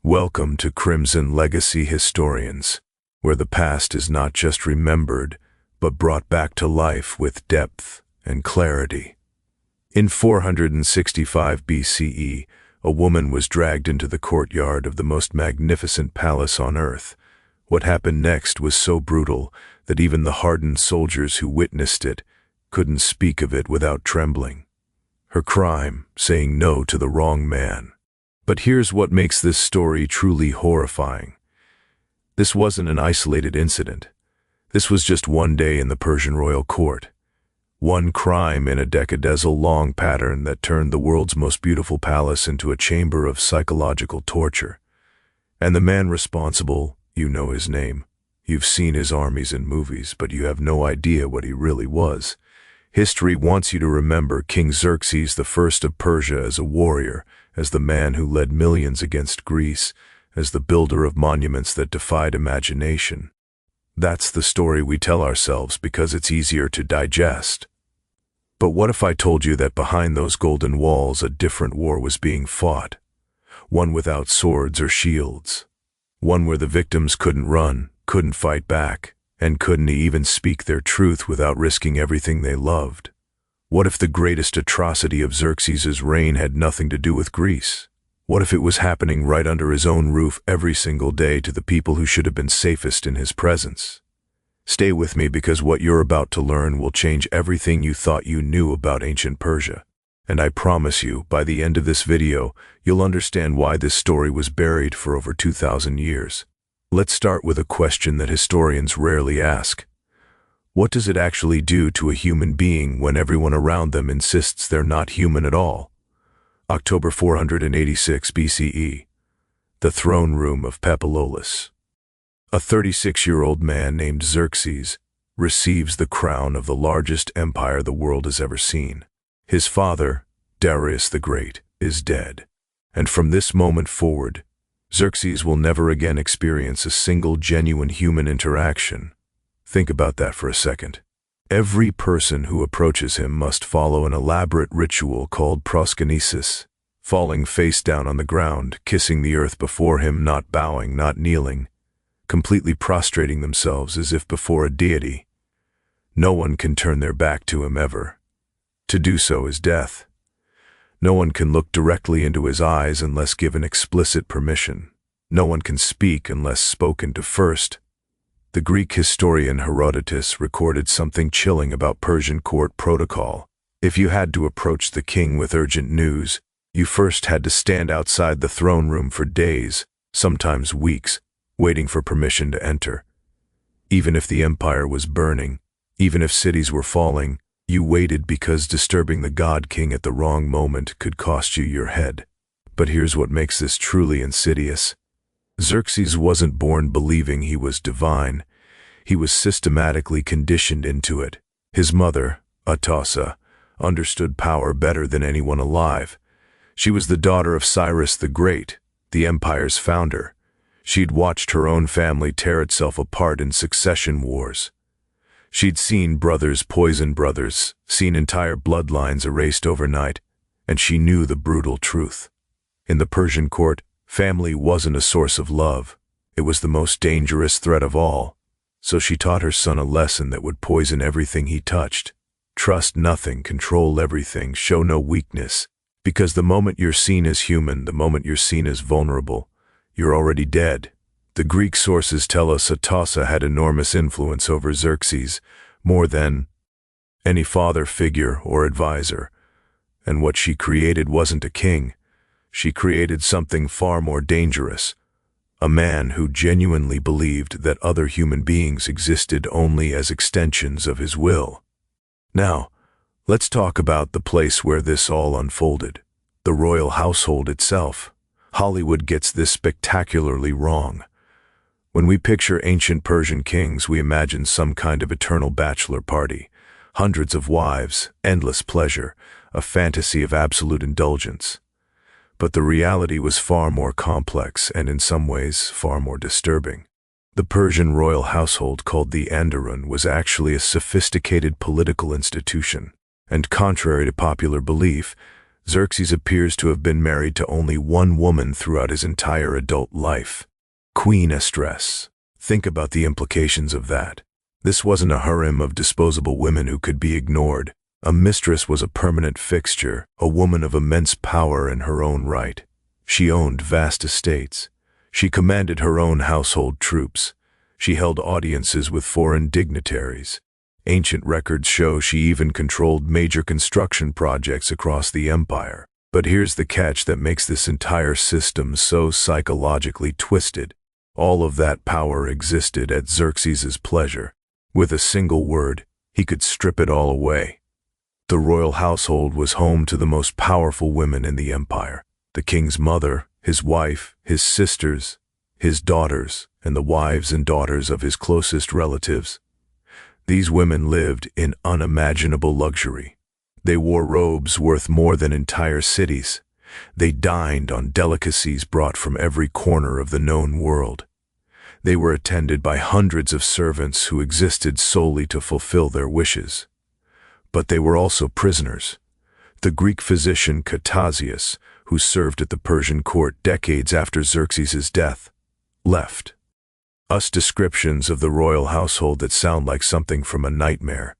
Welcome to Crimson Legacy Historians, where the past is not just remembered, but brought back to life with depth and clarity. In 465 BCE, a woman was dragged into the courtyard of the most magnificent palace on earth. What happened next was so brutal that even the hardened soldiers who witnessed it couldn't speak of it without trembling. Her crime, saying no to the wrong man. But here's what makes this story truly horrifying. This wasn't an isolated incident. This was just one day in the Persian royal court. One crime in a decadal-long pattern that turned the world's most beautiful palace into a chamber of psychological torture. And the man responsible, you know his name. You've seen his armies in movies, but you have no idea what he really was. History wants you to remember King Xerxes the First of Persia as a warrior, as the man who led millions against Greece, as the builder of monuments that defied imagination. That's the story we tell ourselves because it's easier to digest. But what if I told you that behind those golden walls a different war was being fought? One without swords or shields. One where the victims couldn't run, couldn't fight back, and couldn't even speak their truth without risking everything they loved. What if the greatest atrocity of Xerxes' reign had nothing to do with Greece? What if it was happening right under his own roof every single day to the people who should have been safest in his presence? Stay with me because what you're about to learn will change everything you thought you knew about ancient Persia. And I promise you, by the end of this video, you'll understand why this story was buried for over 2,000 years. Let's start with a question that historians rarely ask. What does it actually do to a human being when everyone around them insists they're not human at all? October 486 BCE. The throne room of Papilolis. A 36-year-old man named Xerxes receives the crown of the largest empire the world has ever seen. His father, Darius the Great, is dead. And from this moment forward, Xerxes will never again experience a single genuine human interaction. Think about that for a second. Every person who approaches him must follow an elaborate ritual called proskynesis, falling face down on the ground, kissing the earth before him, not bowing, not kneeling, completely prostrating themselves as if before a deity. No one can turn their back to him ever. To do so is death. No one can look directly into his eyes unless given explicit permission. No one can speak unless spoken to first. The Greek historian Herodotus recorded something chilling about Persian court protocol. If you had to approach the king with urgent news, you first had to stand outside the throne room for days, sometimes weeks, waiting for permission to enter. Even if the empire was burning, even if cities were falling, you waited because disturbing the god-king at the wrong moment could cost you your head. But here's what makes this truly insidious. Xerxes wasn't born believing he was divine. He was systematically conditioned into it. His mother, Atossa, understood power better than anyone alive. She was the daughter of Cyrus the Great, the empire's founder. She'd watched her own family tear itself apart in succession wars. She'd seen brothers poison brothers, seen entire bloodlines erased overnight, and she knew the brutal truth. In the Persian court, family wasn't a source of love. It was the most dangerous threat of all. So she taught her son a lesson that would poison everything he touched. Trust nothing, control everything, show no weakness. Because the moment you're seen as human, the moment you're seen as vulnerable, you're already dead. The Greek sources tell us Atossa had enormous influence over Xerxes, more than any father figure or advisor. And what she created wasn't a king. She created something far more dangerous, a man who genuinely believed that other human beings existed only as extensions of his will. Now, let's talk about the place where this all unfolded, the royal household itself. Hollywood gets this spectacularly wrong. When we picture ancient Persian kings, we imagine some kind of eternal bachelor party, hundreds of wives, endless pleasure, a fantasy of absolute indulgence. But the reality was far more complex and in some ways far more disturbing. The Persian royal household, called the Andarun, was actually a sophisticated political institution. And contrary to popular belief, Xerxes appears to have been married to only one woman throughout his entire adult life, Queen Estress. Think about the implications of that. This wasn't a harem of disposable women who could be ignored. A mistress was a permanent fixture, a woman of immense power in her own right. She owned vast estates. She commanded her own household troops. She held audiences with foreign dignitaries. Ancient records show she even controlled major construction projects across the empire. But here's the catch that makes this entire system so psychologically twisted. All of that power existed at Xerxes's pleasure. With a single word, he could strip it all away. The royal household was home to the most powerful women in the empire. The king's mother, his wife, his sisters, his daughters, and the wives and daughters of his closest relatives. These women lived in unimaginable luxury. They wore robes worth more than entire cities. They dined on delicacies brought from every corner of the known world. They were attended by hundreds of servants who existed solely to fulfill their wishes. But they were also prisoners. The Greek physician Ctesias, who served at the Persian court decades after Xerxes's death, left us descriptions of the royal household that sound like something from a nightmare.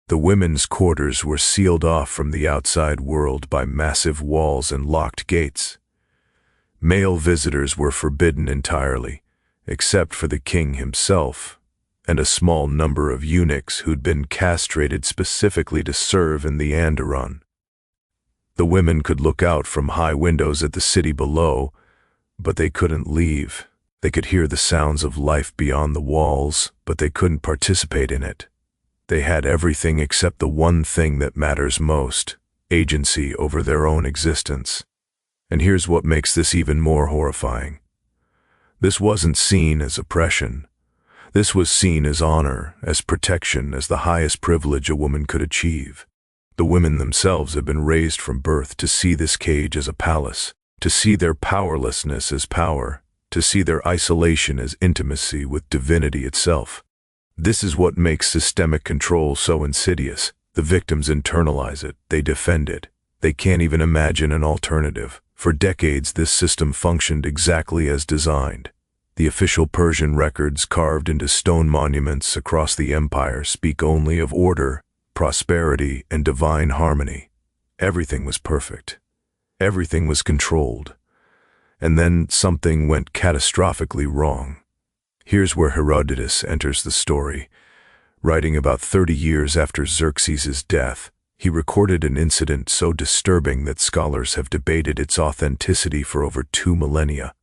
The women's quarters were sealed off from the outside world by massive walls and locked gates. Male visitors were forbidden entirely, except for the king himself and a small number of eunuchs who'd been castrated specifically to serve in the Anderon. The women could look out from high windows at the city below, but they couldn't leave. They could hear the sounds of life beyond the walls, but they couldn't participate in it. They had everything except the one thing that matters most, agency over their own existence. And here's what makes this even more horrifying. This wasn't seen as oppression. This was seen as honor, as protection, as the highest privilege a woman could achieve. The women themselves had been raised from birth to see this cage as a palace, to see their powerlessness as power, to see their isolation as intimacy with divinity itself. This is what makes systemic control so insidious. The victims internalize it, they defend it. They can't even imagine an alternative. For decades, this system functioned exactly as designed. The official Persian records carved into stone monuments across the empire speak only of order, prosperity, and divine harmony. Everything was perfect. Everything was controlled. And then something went catastrophically wrong. Here's where Herodotus enters the story. Writing about 30 years after Xerxes's death, he recorded an incident so disturbing that scholars have debated its authenticity for over 2 millennia.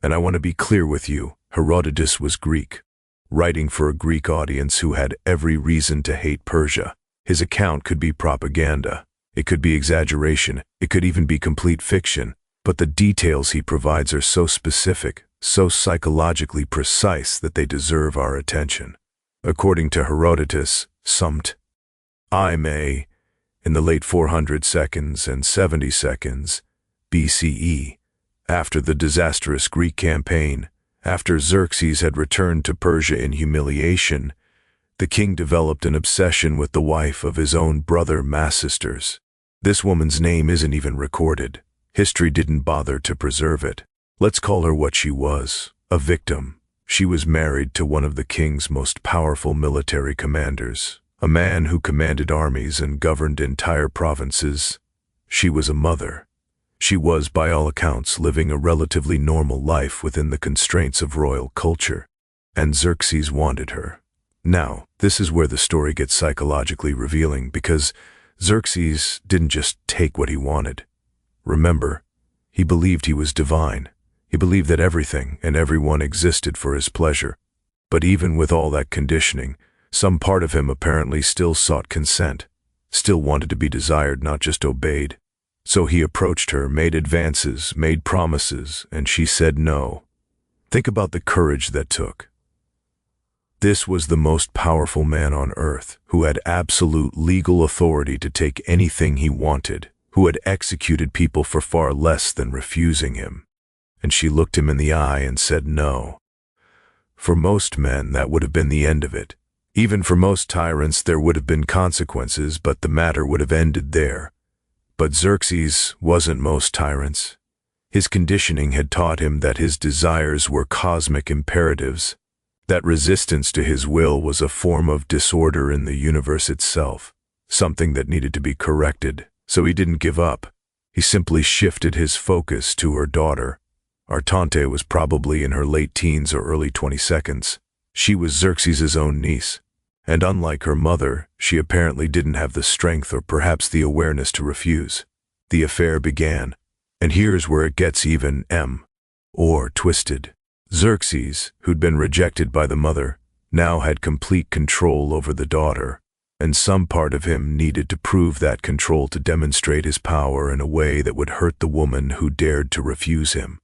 And I want to be clear with you, Herodotus was Greek, writing for a Greek audience who had every reason to hate Persia. His account could be propaganda, it could be exaggeration, it could even be complete fiction, but the details he provides are so specific, so psychologically precise that they deserve our attention. According to Herodotus, Sumt. I may, in the late 400 seconds and 70 seconds BCE, after the disastrous Greek campaign, after Xerxes had returned to Persia in humiliation, the king developed an obsession with the wife of his own brother Masisters. This woman's name isn't even recorded. History didn't bother to preserve it. Let's call her what she was, a victim. She was married to one of the king's most powerful military commanders, a man who commanded armies and governed entire provinces. She was a mother. She was, by all accounts, living a relatively normal life within the constraints of royal culture. And Xerxes wanted her. Now, this is where the story gets psychologically revealing, because Xerxes didn't just take what he wanted. Remember, he believed he was divine. He believed that everything and everyone existed for his pleasure. But even with all that conditioning, some part of him apparently still sought consent, still wanted to be desired, not just obeyed. So he approached her, made advances, made promises, and she said no. Think about the courage that took. This was the most powerful man on earth, who had absolute legal authority to take anything he wanted, who had executed people for far less than refusing him. And she looked him in the eye and said no. For most men, that would have been the end of it. Even for most tyrants, there would have been consequences, but the matter would have ended there. But Xerxes wasn't most tyrants. His conditioning had taught him that his desires were cosmic imperatives, that resistance to his will was a form of disorder in the universe itself, something that needed to be corrected. So he didn't give up. He simply shifted his focus to her daughter. Artante was probably in her late teens or early 22nd. She was Xerxes' own niece, and unlike her mother, she apparently didn't have the strength or perhaps the awareness to refuse. The affair began, and here's where it gets even or twisted. Xerxes, who'd been rejected by the mother, now had complete control over the daughter, and some part of him needed to prove that control to demonstrate his power in a way that would hurt the woman who dared to refuse him.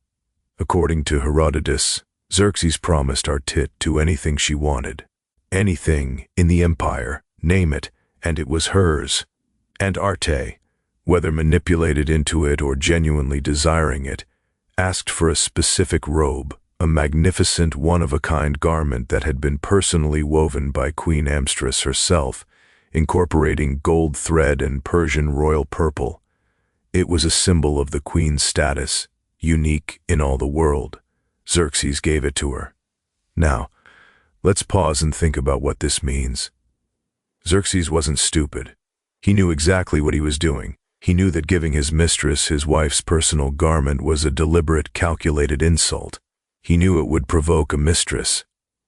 According to Herodotus, Xerxes promised Artit to anything she wanted. Anything in the empire, name it, and it was hers. And Arte, whether manipulated into it or genuinely desiring it, asked for a specific robe, a magnificent one-of-a-kind garment that had been personally woven by Queen Amstress herself, incorporating gold thread and Persian royal purple. It was a symbol of the queen's status, unique in all the world. Xerxes gave it to her. Now, let's pause and think about what this means. Xerxes wasn't stupid. He knew exactly what he was doing. He knew that giving his mistress his wife's personal garment was a deliberate, calculated insult. He knew it would provoke a mistress,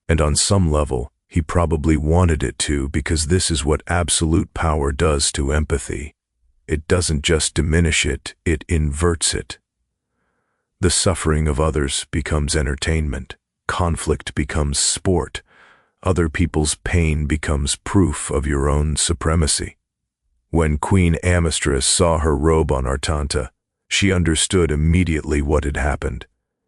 and on some level, he probably wanted it to, because this is what absolute power does to empathy. It doesn't just diminish it, it inverts it. The suffering of others becomes entertainment. Conflict becomes sport. Other people's pain becomes proof of your own supremacy. When Queen Amstress saw her robe on Artanta, she understood immediately what had happened,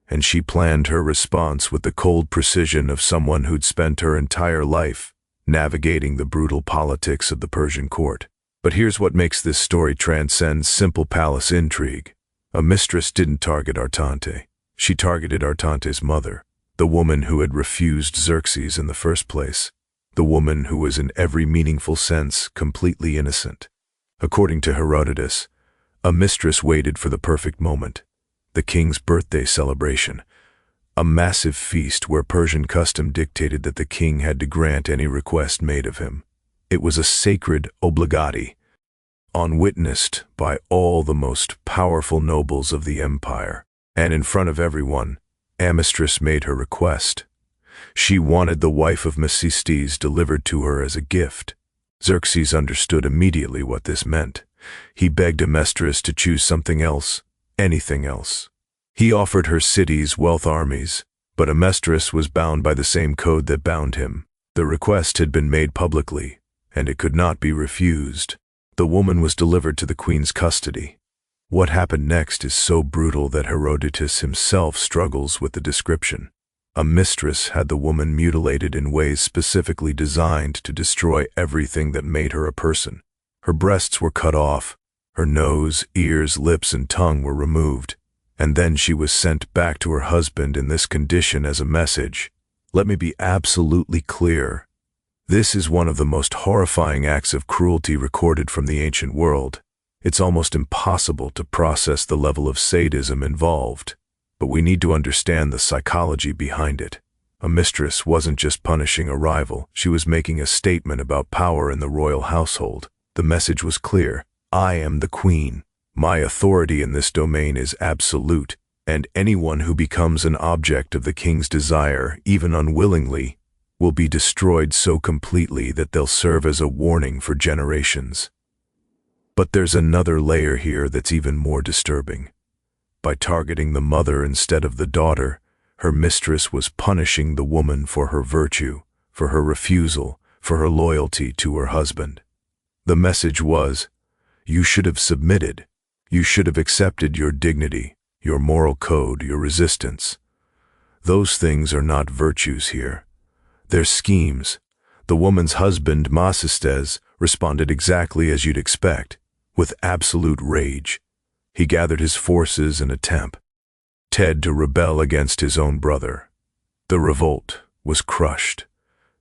and she planned her response with the cold precision of someone who'd spent her entire life navigating the brutal politics of the Persian court. But here's what makes this story transcend simple palace intrigue. A mistress didn't target Artante. She targeted Artante's mother, the woman who had refused Xerxes in the first place, the woman who was in every meaningful sense completely innocent. According to Herodotus, a mistress waited for the perfect moment, the king's birthday celebration, a massive feast where Persian custom dictated that the king had to grant any request made of him. It was a sacred obligati, unwitnessed by all the most powerful nobles of the empire, and in front of everyone, Amstress made her request. She wanted the wife of Mecistes delivered to her as a gift. Xerxes understood immediately what this meant. He begged Amstress to choose something else, anything else. He offered her cities, wealth, armies, but Amstress was bound by the same code that bound him. The request had been made publicly, and it could not be refused. The woman was delivered to the queen's custody. What happened next is so brutal that Herodotus himself struggles with the description. A mistress had the woman mutilated in ways specifically designed to destroy everything that made her a person. Her breasts were cut off, her nose, ears, lips, and tongue were removed, and then she was sent back to her husband in this condition as a message. Let me be absolutely clear. This is one of the most horrifying acts of cruelty recorded from the ancient world. It's almost impossible to process the level of sadism involved, but we need to understand the psychology behind it. A mistress wasn't just punishing a rival, she was making a statement about power in the royal household. The message was clear: I am the queen. My authority in this domain is absolute, and anyone who becomes an object of the king's desire, even unwillingly, will be destroyed so completely that they'll serve as a warning for generations. But there's another layer here that's even more disturbing. By targeting the mother instead of the daughter, her mistress was punishing the woman for her virtue, for her refusal, for her loyalty to her husband. The message was, you should have submitted. You should have accepted your dignity, your moral code, your resistance. Those things are not virtues here. They're schemes. The woman's husband, Mecistes, responded exactly as you'd expect, with absolute rage. He gathered his forces in a attempt to rebel against his own brother. The revolt was crushed.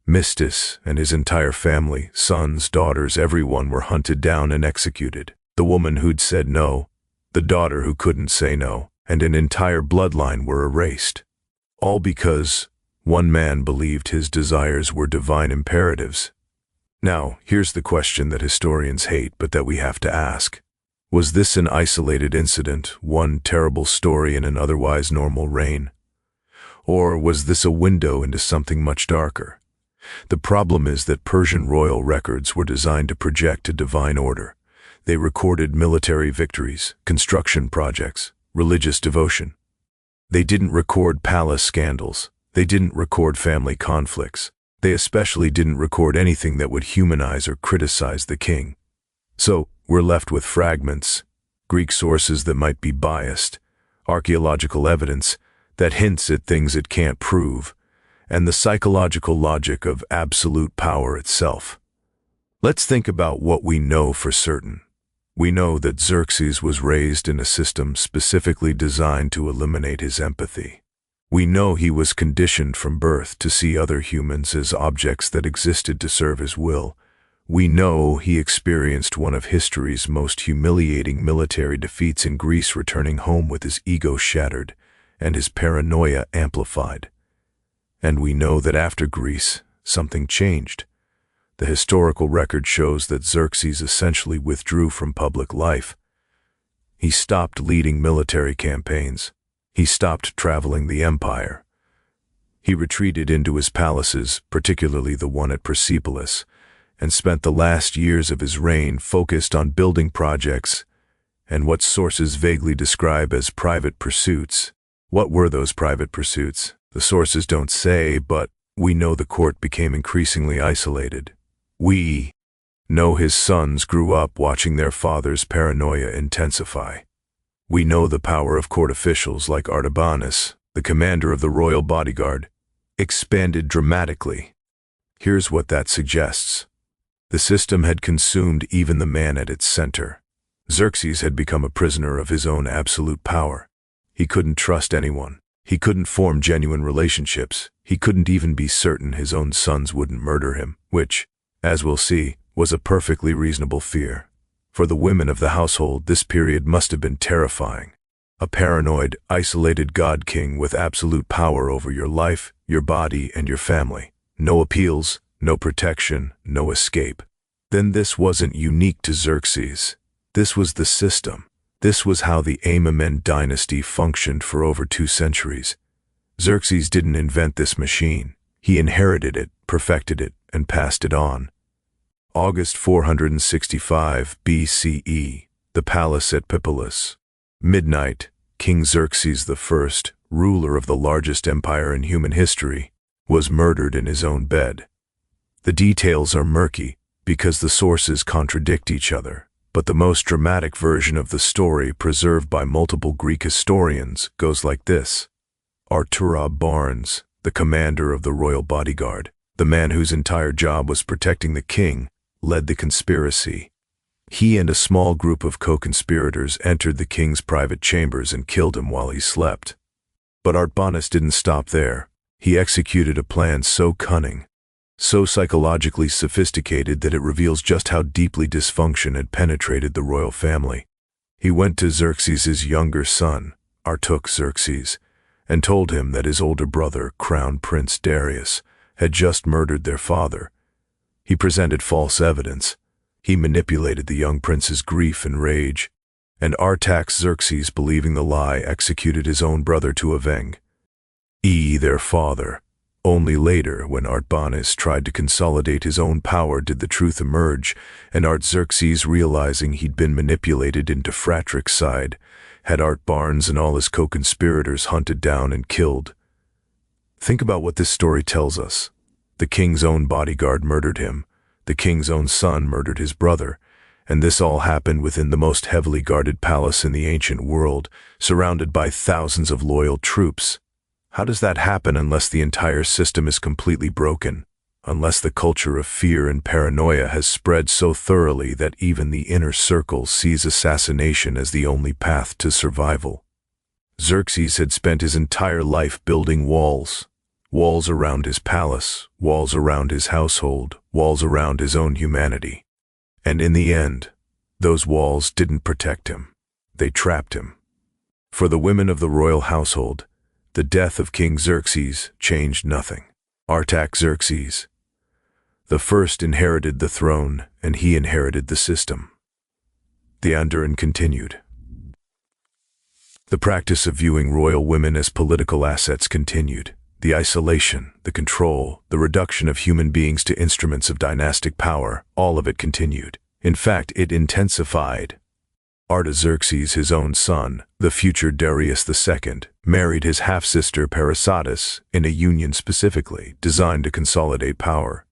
Mistis and his entire family, sons, daughters, everyone were hunted down and executed. the woman who'd said no, the daughter who couldn't say no, and an entire bloodline were erased. All because one man believed his desires were divine imperatives. Now, here's the question that historians hate, but that we have to ask. Was this an isolated incident, one terrible story in an otherwise normal reign? Or was this a window into something much darker? The problem is that Persian royal records were designed to project a divine order. They recorded military victories, construction projects, religious devotion. They didn't record palace scandals. They didn't record family conflicts. They especially didn't record anything that would humanize or criticize the king. So, we're left with fragments, Greek sources that might be biased, archaeological evidence that hints at things it can't prove, and the psychological logic of absolute power itself. Let's think about what we know for certain. We know that Xerxes was raised in a system specifically designed to eliminate his empathy. We know he was conditioned from birth to see other humans as objects that existed to serve his will. We know he experienced one of history's most humiliating military defeats in Greece, returning home with his ego shattered and his paranoia amplified. And we know that after Greece, something changed. The historical record shows that Xerxes essentially withdrew from public life. He stopped leading military campaigns. He stopped traveling the empire. He retreated into his palaces, particularly the one at Persepolis, and spent the last years of his reign focused on building projects and what sources vaguely describe as private pursuits. What were those private pursuits? The sources don't say, but we know the court became increasingly isolated. We know his sons grew up watching their father's paranoia intensify. We know the power of court officials like Artabanus, the commander of the royal bodyguard, expanded dramatically. Here's what that suggests. The system had consumed even the man at its center. Xerxes had become a prisoner of his own absolute power. He couldn't trust anyone. He couldn't form genuine relationships. He couldn't even be certain his own sons wouldn't murder him, which, as we'll see, was a perfectly reasonable fear. For the women of the household, this period must have been terrifying. A paranoid, isolated god-king with absolute power over your life, your body, and your family. No appeals, no protection, no escape. Then this wasn't unique to Xerxes. This was the system. This was how the Achaemenid dynasty functioned for over 2 centuries. Xerxes didn't invent this machine. He inherited it, perfected it, and passed it on. August 465 BCE, the palace at Persepolis. Midnight, King Xerxes I, ruler of the largest empire in human history, was murdered in his own bed. The details are murky because the sources contradict each other, but the most dramatic version of the story, preserved by multiple Greek historians, goes like this. Arturab Barnes, the commander of the royal bodyguard, the man whose entire job was protecting the king, led the conspiracy. He and a small group of co-conspirators entered the king's private chambers and killed him while he slept. But Artabanus didn't stop there. He executed a plan so cunning, so psychologically sophisticated that it reveals just how deeply dysfunction had penetrated the royal family. He went to Xerxes' younger son, Artaxerxes, and told him that his older brother, Crown Prince Darius, had just murdered their father. He presented false evidence. He manipulated the young prince's grief and rage, and Artaxerxes, believing the lie, executed his own brother to avenge their father. Only later, when Artabanus tried to consolidate his own power, did the truth emerge, and Artaxerxes, realizing he'd been manipulated into fratricide, had Artabanus and all his co-conspirators hunted down and killed. Think about what this story tells us. The king's own bodyguard murdered him. The king's own son murdered his brother. And this all happened within the most heavily guarded palace in the ancient world, surrounded by thousands of loyal troops. How does that happen unless the entire system is completely broken? Unless the culture of fear and paranoia has spread so thoroughly that even the inner circle sees assassination as the only path to survival? Xerxes had spent his entire life building walls. Walls around his palace, walls around his household, walls around his own humanity. And in the end, Those walls didn't protect him. They trapped him. For the women of the royal household, the death of King Xerxes changed nothing. Artaxerxes the first inherited the throne, and he inherited the system. The Andaran continued. The practice of viewing royal women as political assets continued. The isolation, the control, the reduction of human beings to instruments of dynastic power, all of it continued. In fact, it intensified. Artaxerxes, his own son, the future Darius II, married his half-sister Parysatis in a union specifically designed to consolidate power.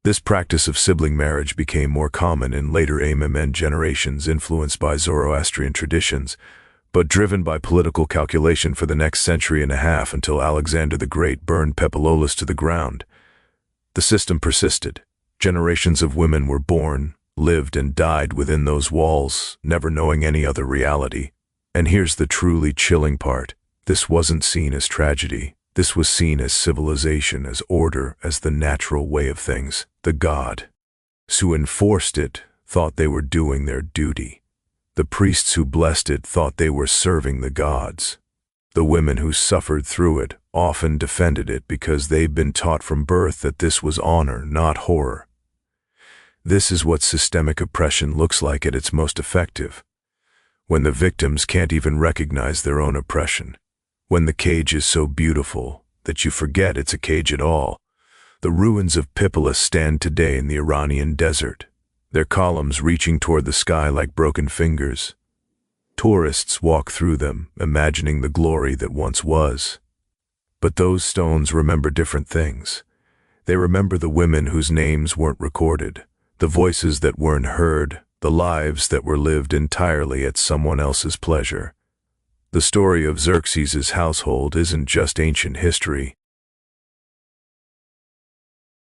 This practice of sibling marriage became more common in later Achaemenid generations, influenced by Zoroastrian traditions, but driven by political calculation for the next century and a half until Alexander the Great burned Pepilolis to the ground. The system persisted. Generations of women were born, lived and died within those walls, never knowing any other reality. And here's the truly chilling part. This wasn't seen as tragedy. This was seen as civilization, as order, as the natural way of things. The gods who enforced it thought they were doing their duty. The priests who blessed it thought they were serving the gods. The women who suffered through it often defended it because they'd been taught from birth that this was honor, not horror. This is what systemic oppression looks like at its most effective. When the victims can't even recognize their own oppression. When the cage is so beautiful that you forget it's a cage at all. The ruins of Pipilis stand today in the Iranian desert, their columns reaching toward the sky like broken fingers. Tourists walk through them, imagining the glory that once was. But those stones remember different things. They remember the women whose names weren't recorded, the voices that weren't heard, the lives that were lived entirely at someone else's pleasure. The story of Xerxes' household isn't just ancient history,